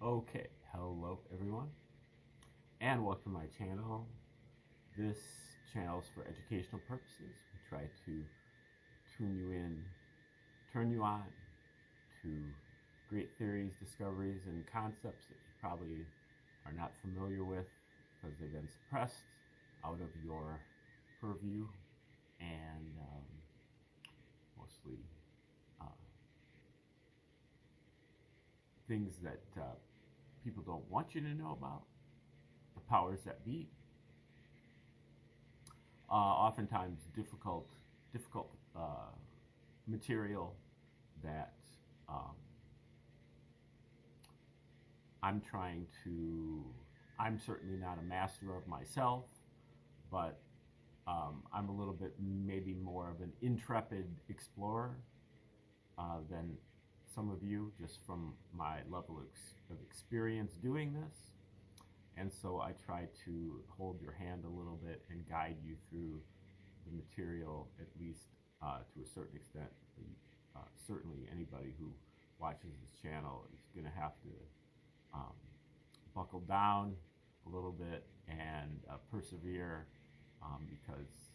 Okay, hello everyone, and welcome to my channel. This channel is for educational purposes. We try to tune you in, turn you on to great theories, discoveries, and concepts that you probably are not familiar with because they've been suppressed out of your purview and mostly uh, things that people don't want you to know about, the powers that be. Oftentimes difficult material that um, I'm trying to. I'm certainly not a master of myself, but I'm a little bit maybe more of an intrepid explorer than some of you, just from my level of experience doing this. And so I try to hold your hand a little bit and guide you through the material, at least to a certain extent. Certainly, anybody who watches this channel is going to have to um, buckle down a little bit and persevere because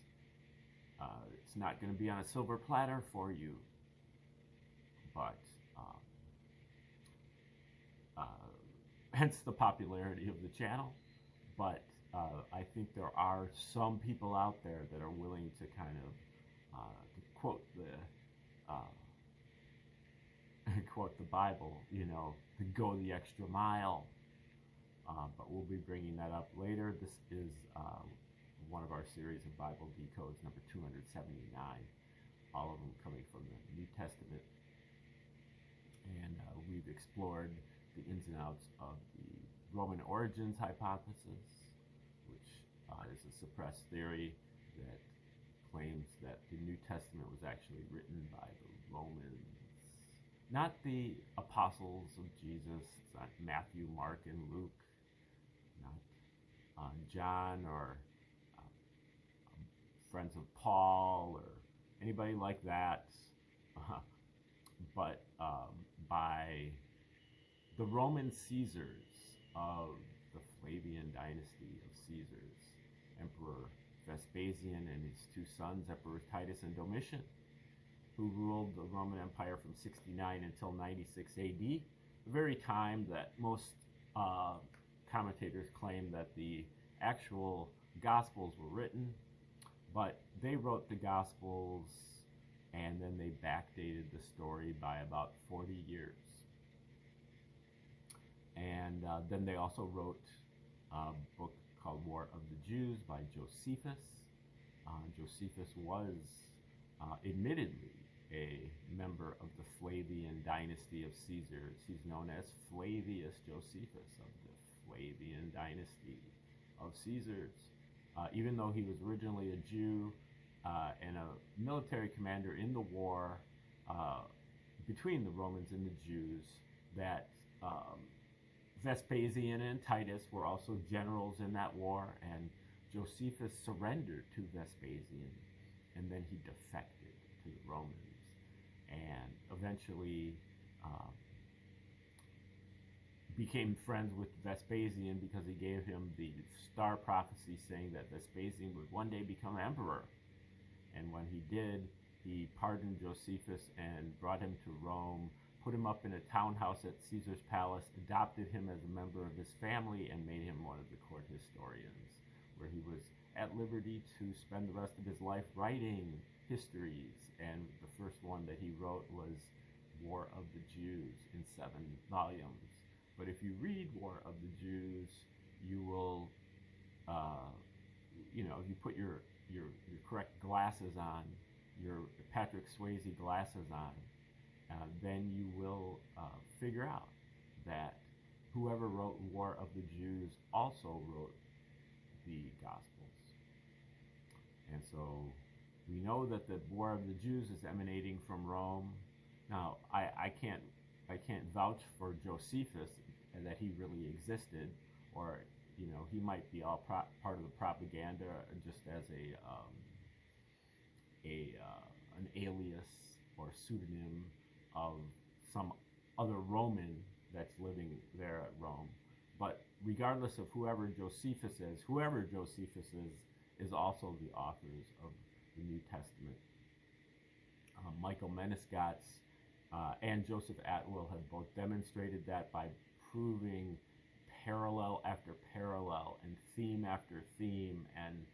it's not going to be on a silver platter for you. But hence the popularity of the channel. But I think there are some people out there that are willing to kind of to quote quote the Bible, to go the extra mile. But we'll be bringing that up later. This is one of our series of Bible decodes, number 279. All of them coming from the New Testament, and we've explored the ins and outs of the Roman origins hypothesis, which is a suppressed theory that claims that the New Testament was actually written by the Romans, not the apostles of Jesus, not Matthew, Mark, and Luke, not John or friends of Paul or anybody like that, but by the Roman Caesars of the Flavian dynasty of Caesars, Emperor Vespasian and his two sons, Emperors Titus and Domitian, who ruled the Roman Empire from 69 until 96 AD, the very time that most commentators claim that the actual Gospels were written, but they wrote the Gospels and then they backdated the story by about 40 years. And then they also wrote a book called War of the Jews by Josephus. Josephus was admittedly a member of the Flavian dynasty of Caesars. He's known as Flavius Josephus of the Flavian dynasty of Caesars. Even though he was originally a Jew and a military commander in the war between the Romans and the Jews, that Vespasian and Titus were also generals in that war, and Josephus surrendered to Vespasian, and then he defected to the Romans, and eventually became friends with Vespasian because he gave him the star prophecy saying that Vespasian would one day become emperor. And when he did, he pardoned Josephus and brought him to Rome, put him up in a townhouse at Caesar's palace, adopted him as a member of his family, and made him one of the court historians, where he was at liberty to spend the rest of his life writing histories. And the first one that he wrote was War of the Jews in 7 volumes. But if you read War of the Jews, you will, if you put your correct glasses on, your Patrick Swayze glasses on, then you will figure out that whoever wrote War of the Jews also wrote the Gospels. And so we know that the War of the Jews is emanating from Rome. Now, I can't vouch for Josephus that he really existed, or he might be all part of the propaganda, just as an alias or pseudonym of some other Roman that's living there at Rome. But regardless of whoever Josephus is also the authors of the New Testament. Michael Menescatz and Joseph Atwill have both demonstrated that by proving parallel after parallel and theme after theme and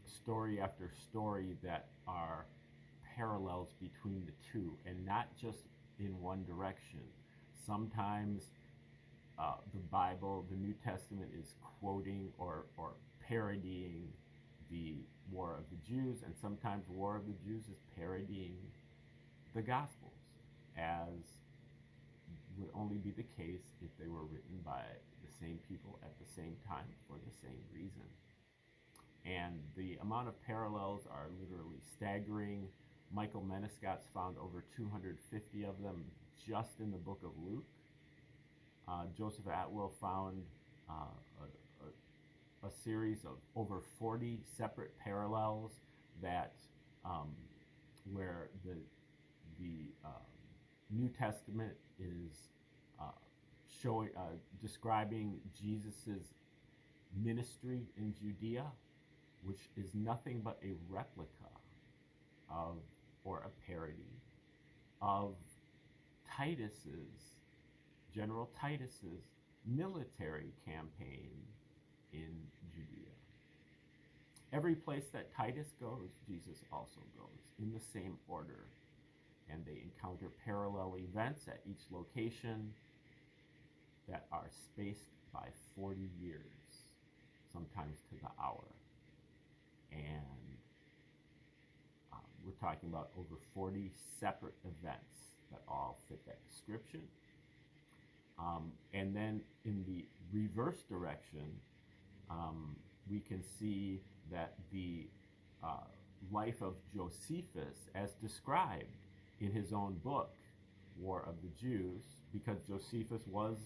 story after story that are parallels between the two, and not just in one direction. Sometimes the Bible, the New Testament, is quoting or parodying the War of the Jews, and sometimes War of the Jews is parodying the Gospels, as would only be the case if they were written by the same people at the same time for the same reason. And the amount of parallels are literally staggering. Michael Menescatz found over 250 of them just in the book of Luke. Joseph Atwill found a series of over 40 separate parallels that where the New Testament is describing Jesus's ministry in Judea, which is nothing but a replica of, or a parody of General Titus's military campaign in Judea. Every place that Titus goes, Jesus also goes, in the same order. And they encounter parallel events at each location that are spaced by 40 years, sometimes to the hour. And we're talking about over 40 separate events that all fit that description. And then in the reverse direction, we can see that the life of Josephus, as described in his own book, War of the Jews, because Josephus was,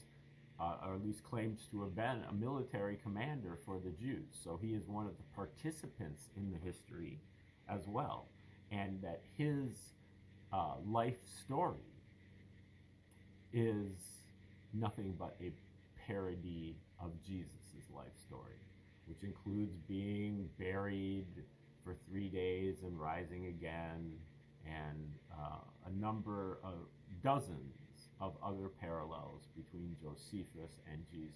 or at least claims to have been, a military commander for the Jews. So he is one of the participants in the history as well. And that his life story is nothing but a parody of Jesus' life story, which includes being buried for 3 days and rising again, and a number of dozens of other parallels between Josephus and Jesus.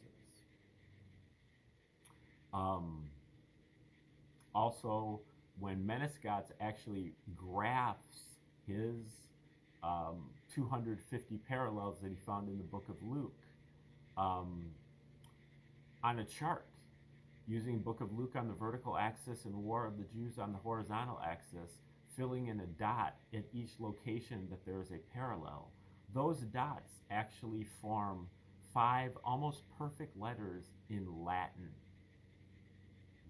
Also, when Menescatz actually graphs his 250 parallels that he found in the book of Luke on a chart, using Book of Luke on the vertical axis and War of the Jews on the horizontal axis, filling in a dot at each location that there is a parallel. Those dots actually form 5 almost perfect letters in Latin.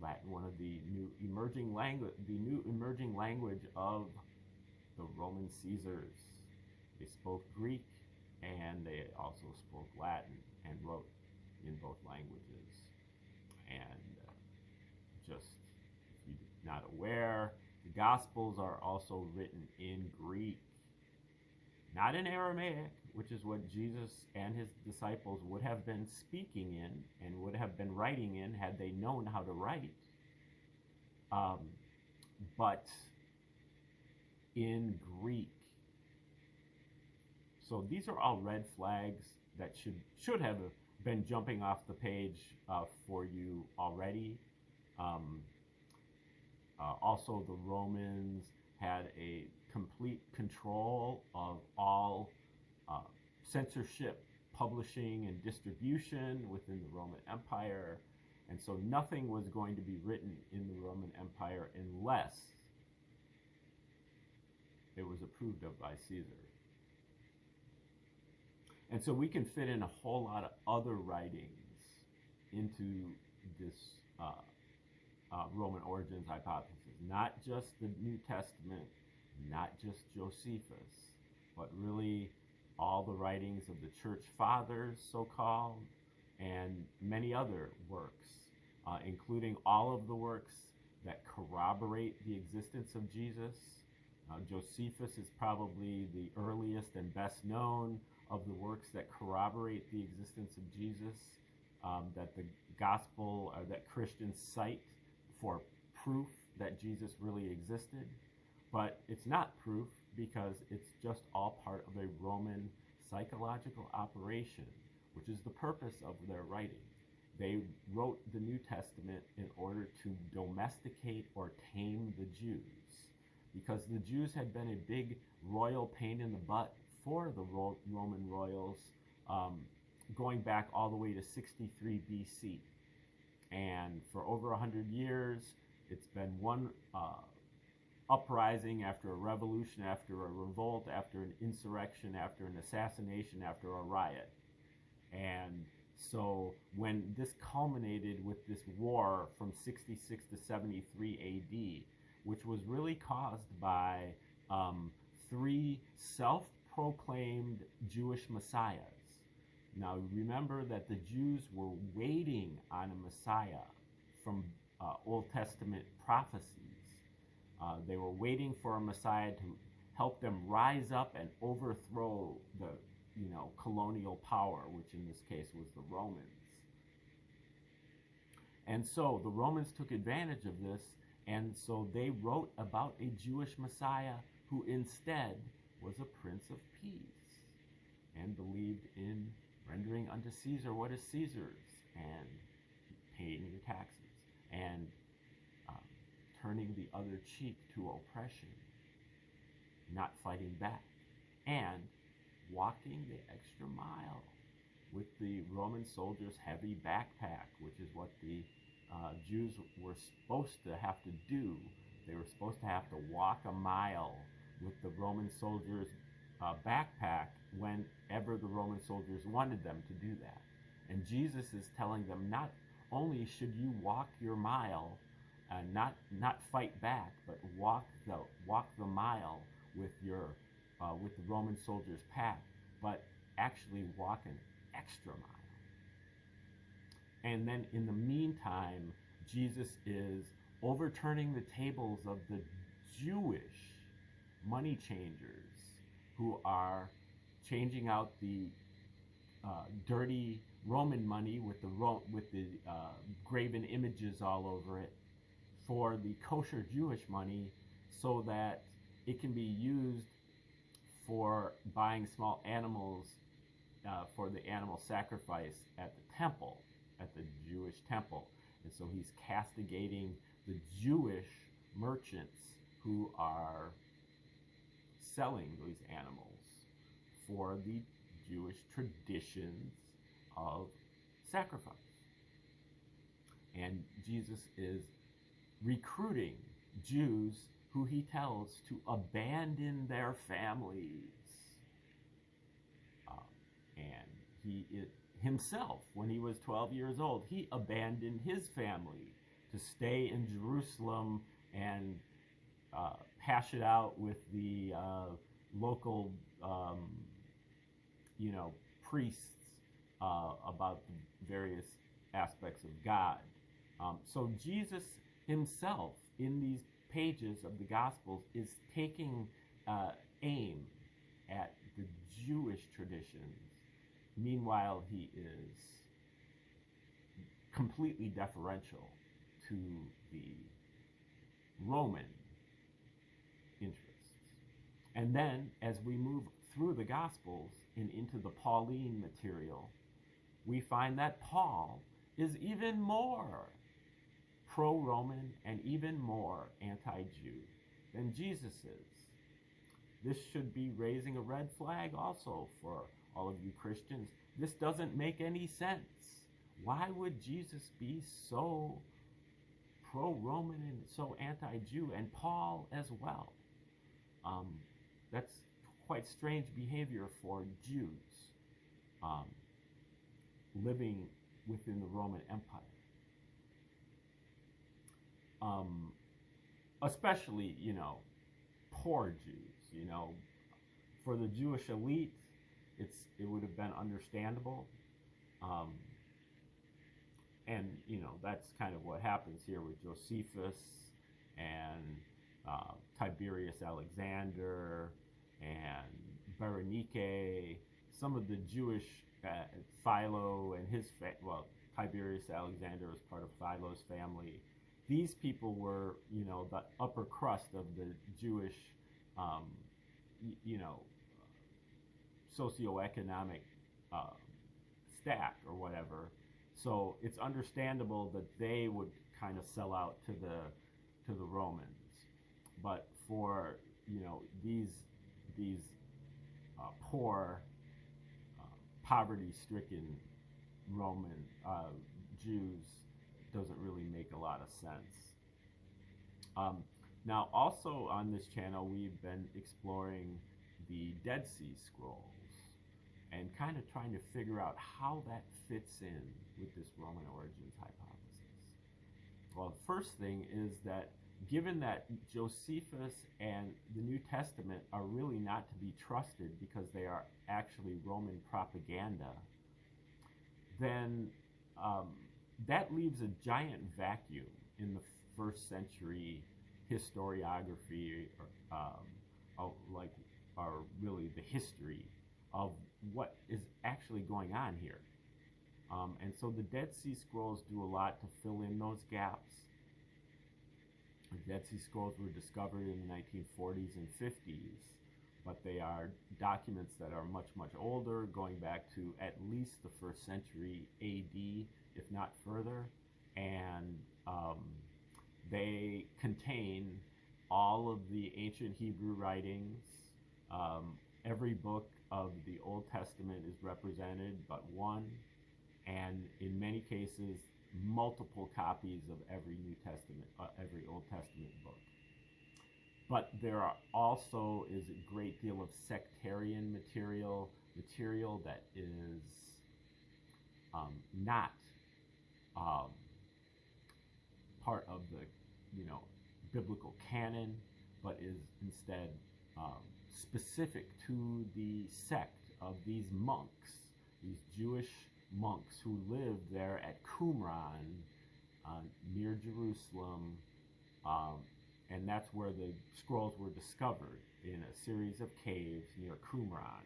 Latin, one of the new emerging language of the Roman Caesars. They spoke Greek, and they also spoke Latin and wrote in both languages. And just, if you're not aware, the Gospels are also written in Greek, not in Aramaic, which is what Jesus and his disciples would have been speaking in and would have been writing in had they known how to write, but in Greek. So these are all red flags that should have been jumping off the page for you already. Also, the Romans had a complete control of all censorship, publishing, and distribution within the Roman Empire. And so nothing was going to be written in the Roman Empire unless it was approved of by Caesar. And so we can fit in a whole lot of other writings into this Roman origins hypothesis. Not just the New Testament, not just Josephus, but really all the writings of the Church Fathers, so-called, and many other works, including all of the works that corroborate the existence of Jesus. Josephus is probably the earliest and best known of the works works that corroborate the existence of Jesus, that the gospel or that Christians cite for proof that Jesus really existed. But it's not proof because it's just all part of a Roman psychological operation, which is the purpose of their writing. They wrote the New Testament in order to domesticate or tame the Jews, because the Jews had been a big royal pain in the butt for the Roman royals, going back all the way to 63 BC. And for over 100 years, it's been one uprising after a revolution, after a revolt, after an insurrection, after an assassination, after a riot. And so when this culminated with this war from 66 to 73 AD, which was really caused by three self-proclaimed Jewish messiahs. Now remember that the Jews were waiting on a Messiah from Old Testament prophecies. They were waiting for a Messiah to help them rise up and overthrow the colonial power, which in this case was the Romans. And so the Romans took advantage of this, and so they wrote about a Jewish Messiah who instead was a Prince of Peace and believed in rendering unto Caesar what is Caesar's and paying your taxes and turning the other cheek to oppression, not fighting back, and walking the extra mile with the Roman soldiers' heavy backpack, which is what the Jews were supposed to have to do. They were supposed to have to walk a mile with the Roman soldiers' backpack whenever the Roman soldiers wanted them to do that. And Jesus is telling them not only should you walk your mile, not fight back, but walk the mile with the Roman soldiers' pack, but actually walk an extra mile. And then in the meantime, Jesus is overturning the tables of the Jewish money changers who are changing out the dirty Roman money with the graven images all over it for the kosher Jewish money, so that it can be used for buying small animals for the animal sacrifice at the temple, at the Jewish temple. And so he's castigating the Jewish merchants who are selling these animals for the Jewish traditions of sacrifice. And Jesus is recruiting Jews who he tells to abandon their families. And he himself, when he was 12 years old, he abandoned his family to stay in Jerusalem and hash it out with the local, priests about the various aspects of God. So Jesus himself, in these pages of the Gospels, is taking aim at the Jewish traditions. Meanwhile, he is completely deferential to the Roman interests. And then, as we move through the Gospels and into the Pauline material, we find that Paul is even more pro-Roman and even more anti-Jew than Jesus is. This should be raising a red flag also for all of you Christians. This doesn't make any sense. Why would Jesus be so pro-Roman and so anti-Jew, and Paul as well? That's quite strange behavior for Jews living within the Roman Empire. Especially, poor Jews. For the Jewish elite, it would have been understandable. And, that's kind of what happens here with Josephus and Tiberius Alexander and Berenike, some of the Jewish Philo and his Tiberius Alexander was part of Philo's family. These people were, the upper crust of the Jewish, socioeconomic stack or whatever. So it's understandable that they would kind of sell out to the Romans. But for these poor, poverty-stricken Roman Jews doesn't really make a lot of sense. Now, also on this channel, we've been exploring the Dead Sea Scrolls and kind of trying to figure out how that fits in with this Roman origins hypothesis. Well, the first thing is that given that Josephus and the New Testament are really not to be trusted because they are actually Roman propaganda, then that leaves a giant vacuum in the first century historiography, or really the history of what is actually going on here. And so the Dead Sea Scrolls do a lot to fill in those gaps. The Dead Sea Scrolls were discovered in the 1940s and 50s, but they are documents that are much, much older, going back to at least the first century AD, if not further. And they contain all of the ancient Hebrew writings. Every book of the Old Testament is represented but one, and in many cases, multiple copies of every New Testament, every Old Testament book. But there also is a great deal of sectarian material that is not part of the biblical canon, but is instead specific to the sect of these monks, these Jewish monks who lived there at Qumran, near Jerusalem, and that's where the scrolls were discovered, in a series of caves near Qumran.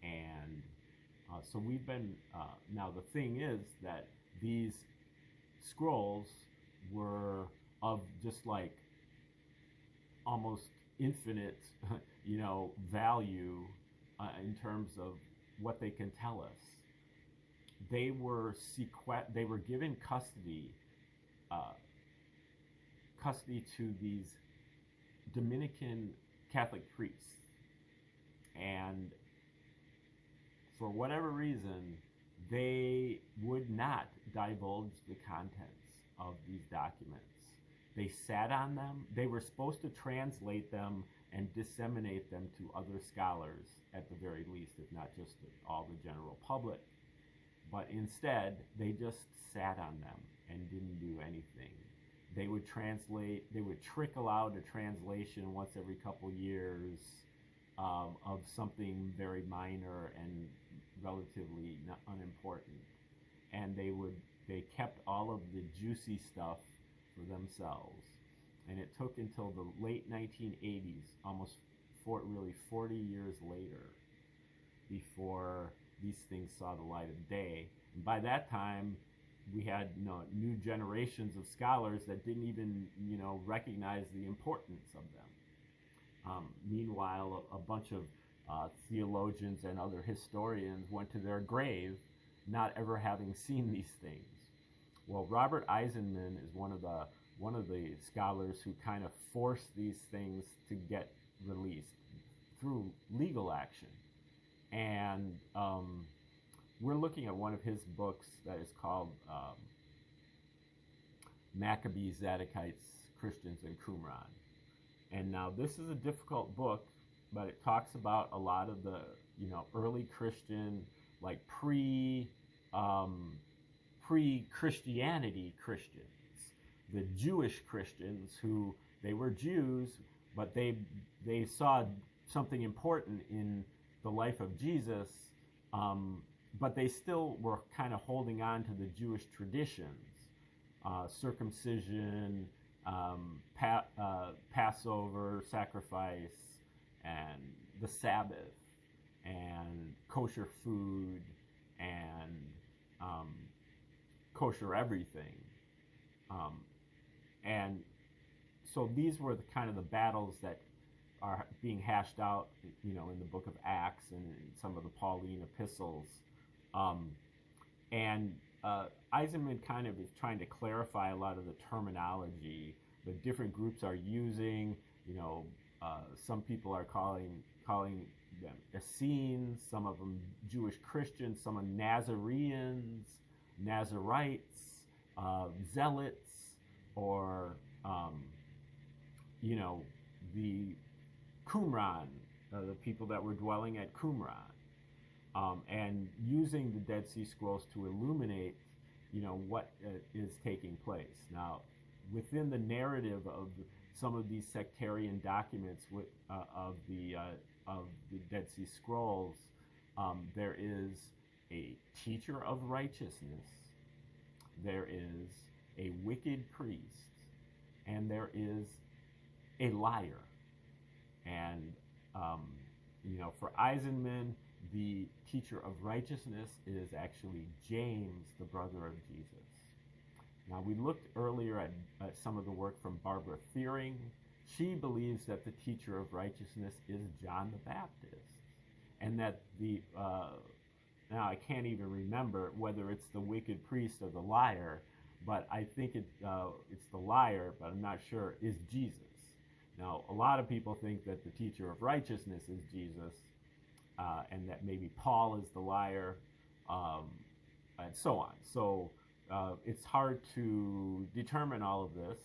And so we've been, now the thing is that these scrolls were of just like almost infinite, value in terms of what they can tell us. They were given custody to these Dominican Catholic priests, and for whatever reason, they would not divulge the contents of these documents. They sat on them. They were supposed to translate them and disseminate them to other scholars, at the very least, if not just to all the general public. But instead, they just sat on them and didn't do anything. They would translate, they would trickle out a translation once every couple years of something very minor and relatively unimportant. And they kept all of the juicy stuff for themselves. And it took until the late 1980s, almost 40 years later, before these things saw the light of day. And by that time, we had new generations of scholars that didn't even recognize the importance of them. Meanwhile, a bunch of theologians and other historians went to their grave not ever having seen these things. Well, Robert Eisenman is one of the scholars who kind of forced these things to get released through legal action. And we're looking at one of his books that is called Maccabees, Zadokites, Christians, and Qumran. And now this is a difficult book, but it talks about a lot of the early Christian, like pre-Christianity Christians, the Jewish Christians who they were Jews, but they saw something important in the life of Jesus, but they still were kind of holding on to the Jewish traditions, circumcision, Passover sacrifice, and the Sabbath. and kosher food and kosher everything. Um, and so these were the kind of the battles that are being hashed out, in the book of Acts and in some of the Pauline epistles. Um, and Eisenman kind of is trying to clarify a lot of the terminology the different groups are using. Some people are calling them Essenes, some of them Jewish Christians, some are Nazareans, Nazarites, Zealots, or the Qumran, the people that were dwelling at Qumran, and using the Dead Sea Scrolls to illuminate, what is taking place. Now, within the narrative of some of these sectarian documents of the Dead Sea Scrolls, there is a teacher of righteousness, there is a wicked priest, and there is a liar. And for Eisenman, the teacher of righteousness is actually James, the brother of Jesus. Now, we looked earlier at some of the work from Barbara Thiering. She believes that the teacher of righteousness is John the Baptist, and that now I can't even remember whether it's the wicked priest or the liar, but I think it's the liar, but I'm not sure, is Jesus. Now, a lot of people think that the teacher of righteousness is Jesus, and that maybe Paul is the liar, and so on. So it's hard to determine all of this,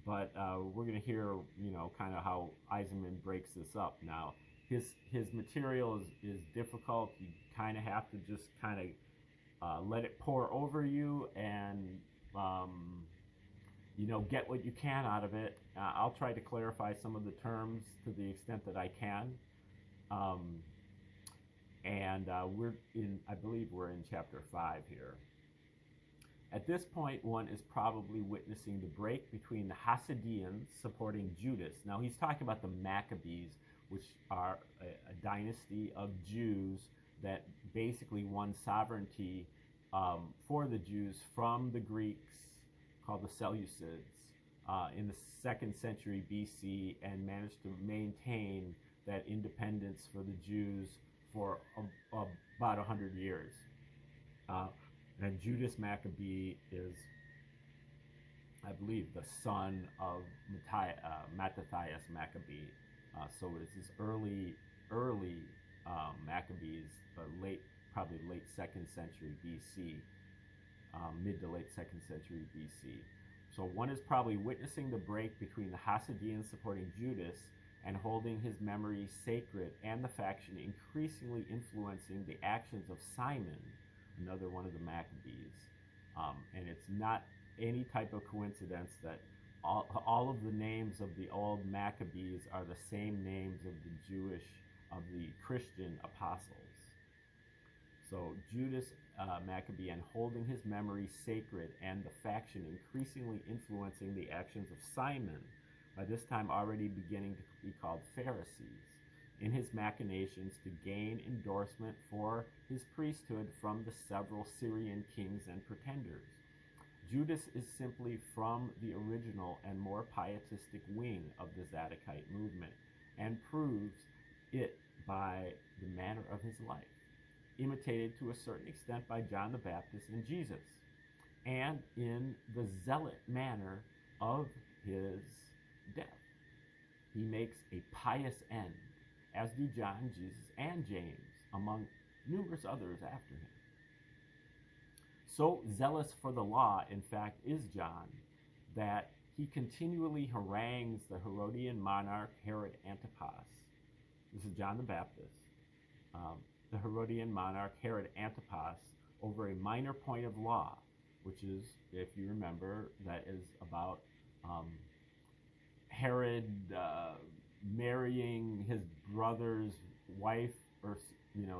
but we're going to hear, kind of how Eisenman breaks this up. Now, his material is difficult. You kind of have to just kind of let it pour over you and get what you can out of it. I'll try to clarify some of the terms to the extent that I can. I believe we're in chapter 5 here. At this point, one is probably witnessing the break between the Hasidians supporting Judas. Now, he's talking about the Maccabees, which are a dynasty of Jews that basically won sovereignty for the Jews from the Greeks, called the Seleucids, in the 2nd century BC, and managed to maintain that independence for the Jews for about 100 years. And Judas Maccabee is, I believe, the son of Mattathias Maccabee. So it's this early Maccabees, probably late 2nd century BC, mid to late 2nd century BC. So one is probably witnessing the break between the Hasidians supporting Judas and holding his memory sacred, and the faction increasingly influencing the actions of Simon, another one of the Maccabees. And it's not any type of coincidence that all of the names of the old Maccabees are the same names of the Christian apostles. So Judas Maccabee, and holding his memory sacred, and the faction increasingly influencing the actions of Simon, by this time already beginning to be called Pharisees, in his machinations to gain endorsement for his priesthood from the several Syrian kings and pretenders. Judas is simply from the original and more pietistic wing of the Zadokite movement, and proves it by the manner of his life, imitated to a certain extent by John the Baptist and Jesus, and in the zealot manner of his death. He makes a pious end, as do John, Jesus, and James, among numerous others after him. So zealous for the law, in fact, is John, that he continually harangues the Herodian monarch Herod Antipas. This is John the Baptist. The Herodian monarch Herod Antipas over a minor point of law, which is, if you remember, that is about Herod marrying his brother's wife, or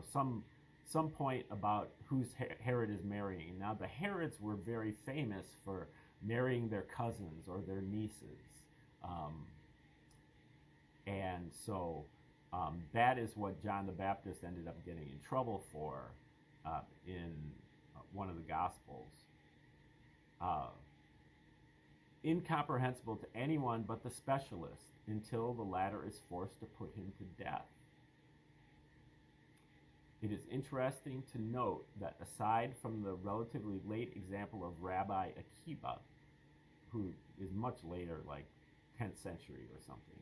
some point about whose Herod is marrying. Now, the Herods were very famous for marrying their cousins or their nieces, and so That is what John the Baptist ended up getting in trouble for in one of the Gospels. Incomprehensible to anyone but the specialist, until the latter is forced to put him to death. It is interesting to note that aside from the relatively late example of Rabbi Akiba, who is much later, like 10th century or something,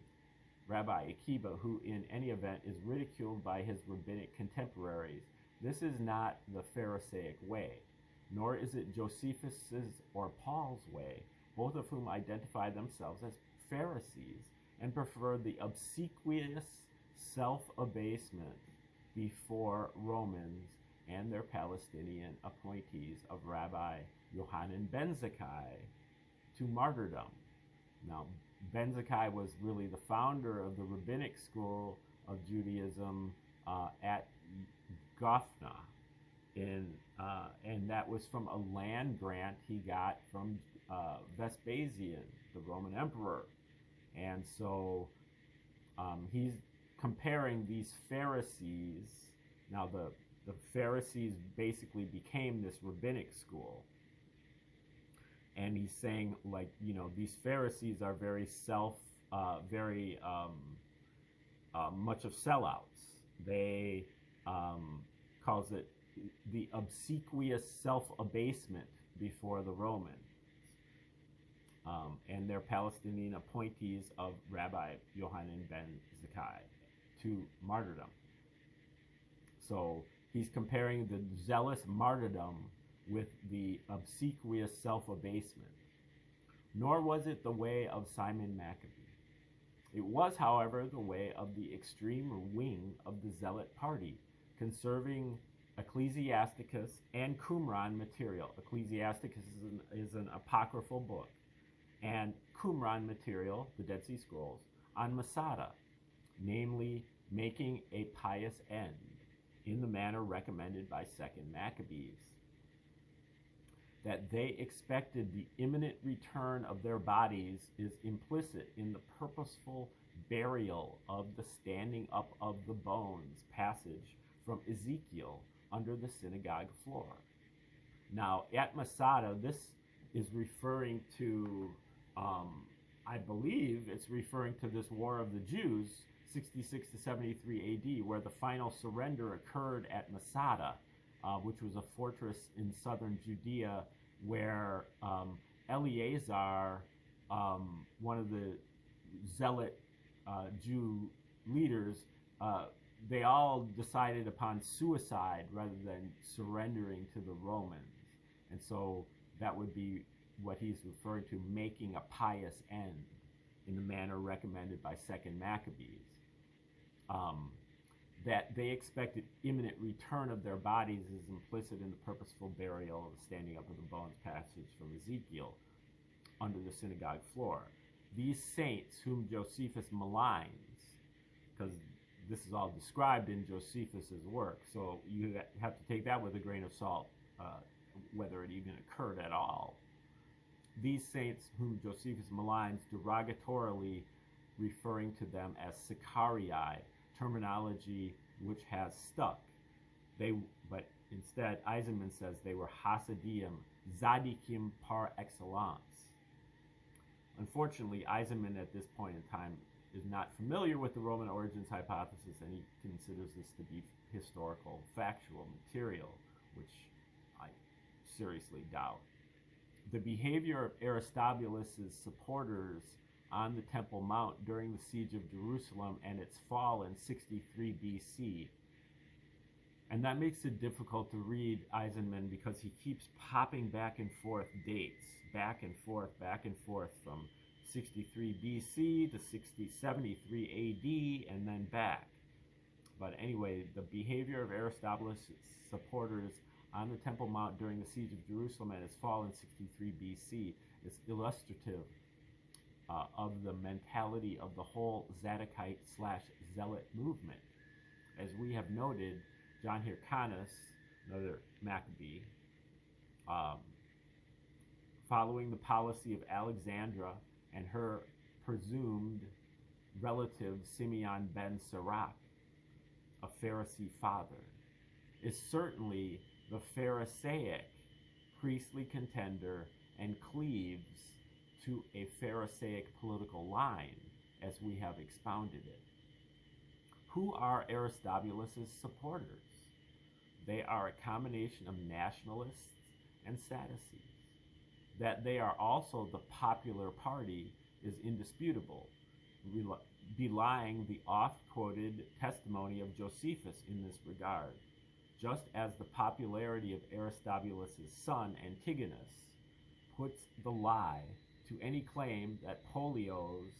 Rabbi Akiba, who in any event is ridiculed by his rabbinic contemporaries, this is not the Pharisaic way, nor is it Josephus's or Paul's way, both of whom identify themselves as Pharisees and prefer the obsequious self-abasement before Romans and their Palestinian appointees of Rabbi Yohanan ben Zakkai to martyrdom. Now, Ben Zakkai was really the founder of the rabbinic school of Judaism at Gophna, and that was from a land grant he got from Vespasian, the Roman emperor. And so he's comparing these Pharisees. Now, the Pharisees basically became this rabbinic school. And he's saying, like, you know, these Pharisees are very much of sellouts. They calls it the obsequious self-abasement before the Romans. And their Palestinian appointees of Rabbi Yohanan ben Zakkai to martyrdom. So he's comparing the zealous martyrdom with the obsequious self-abasement. Nor was it the way of Simon Maccabee. It was, however, the way of the extreme wing of the zealot party, conserving Ecclesiasticus and Qumran material. Ecclesiasticus is an apocryphal book, and Qumran material, the Dead Sea Scrolls, on Masada, namely making a pious end in the manner recommended by 2nd Maccabees. That they expected the imminent return of their bodies is implicit in the purposeful burial of the standing up of the bones passage from Ezekiel under the synagogue floor. Now, at Masada, this is referring to, I believe it's referring to this War of the Jews, 66 to 73 AD, where the final surrender occurred at Masada, which was a fortress in southern Judea, where Eleazar, one of the zealot Jew leaders, they all decided upon suicide rather than surrendering to the Romans. And so that would be what he's referring to, making a pious end in the manner recommended by 2nd Maccabees. That they expected imminent return of their bodies is implicit in the purposeful burial of the standing up of the bones passage from Ezekiel under the synagogue floor. These saints whom Josephus maligns, because this is all described in Josephus's work, so you have to take that with a grain of salt, whether it even occurred at all. These saints whom Josephus maligns, derogatorily referring to them as Sicarii, terminology which has stuck. But instead, Eisenman says they were Hasidim, Zadikim par excellence. Unfortunately, Eisenman at this point in time is not familiar with the Roman origins hypothesis, and he considers this to be historical, factual material, which I seriously doubt. The behavior of Aristobulus' supporters on the Temple Mount during the siege of Jerusalem and its fall in 63 BC. And that makes it difficult to read Eisenman because he keeps popping back and forth dates, back and forth from 63 BC to 73 AD and then back. But anyway, the behavior of Aristobulus' supporters on the Temple Mount during the siege of Jerusalem and its fall in 63 BC is illustrative of the mentality of the whole Zadokite/Zealot movement. As we have noted, John Hyrcanus, another Maccabee, following the policy of Alexandra and her presumed relative Simeon ben Sirach, a Pharisee father, is certainly the Pharisaic priestly contender and cleaves to a Pharisaic political line as we have expounded it. Who are Aristobulus' supporters? They are a combination of nationalists and Sadducees. That they are also the popular party is indisputable, belying the oft-quoted testimony of Josephus in this regard, just as the popularity of Aristobulus' son Antigonus puts the lie to any claim that Pollio's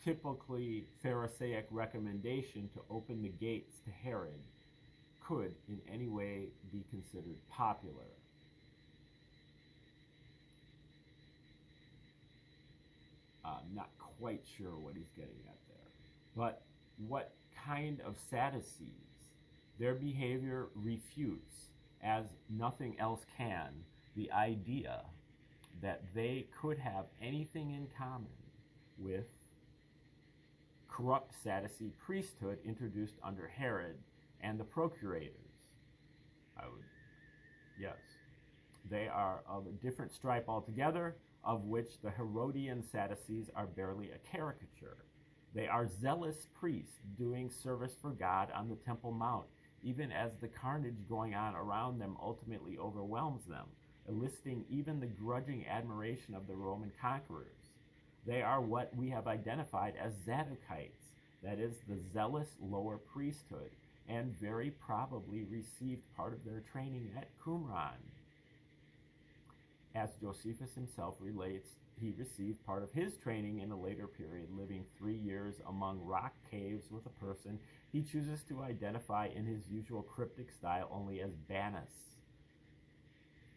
typically Pharisaic recommendation to open the gates to Herod could in any way be considered popular. I'm not quite sure what he's getting at there. But what kind of Sadducees? Their behavior refutes, as nothing else can, the idea that they could have anything in common with corrupt Sadducee priesthood introduced under Herod and the procurators. Yes. They are of a different stripe altogether, of which the Herodian Sadducees are barely a caricature. They are zealous priests doing service for God on the Temple Mount, even as the carnage going on around them ultimately overwhelms them, eliciting even the grudging admiration of the Roman conquerors. They are what we have identified as Zadokites, that is, the zealous lower priesthood, and very probably received part of their training at Qumran. As Josephus himself relates, he received part of his training in a later period, living 3 years among rock caves with a person he chooses to identify in his usual cryptic style only as Banus.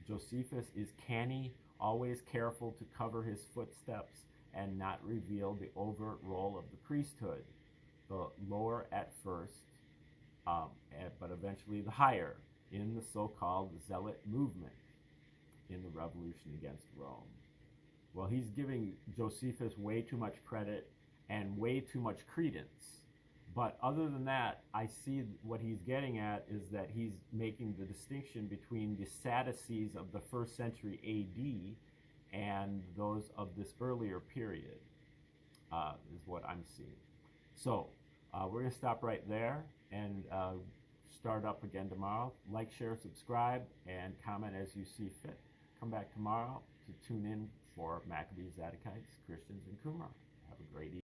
Josephus is canny, always careful to cover his footsteps and not reveal the overt role of the priesthood, the lower at first, but eventually the higher, in the so-called zealot movement in the revolution against Rome. Well, he's giving Josephus way too much credit and way too much credence. But other than that, I see what he's getting at is that he's making the distinction between the Sadducees of the 1st century AD and those of this earlier period, is what I'm seeing. So we're going to stop right there and start up again tomorrow. Like, share, subscribe, and comment as you see fit. Come back tomorrow to tune in for Maccabees, Zadokites, Christians, and Qumran. Have a great evening.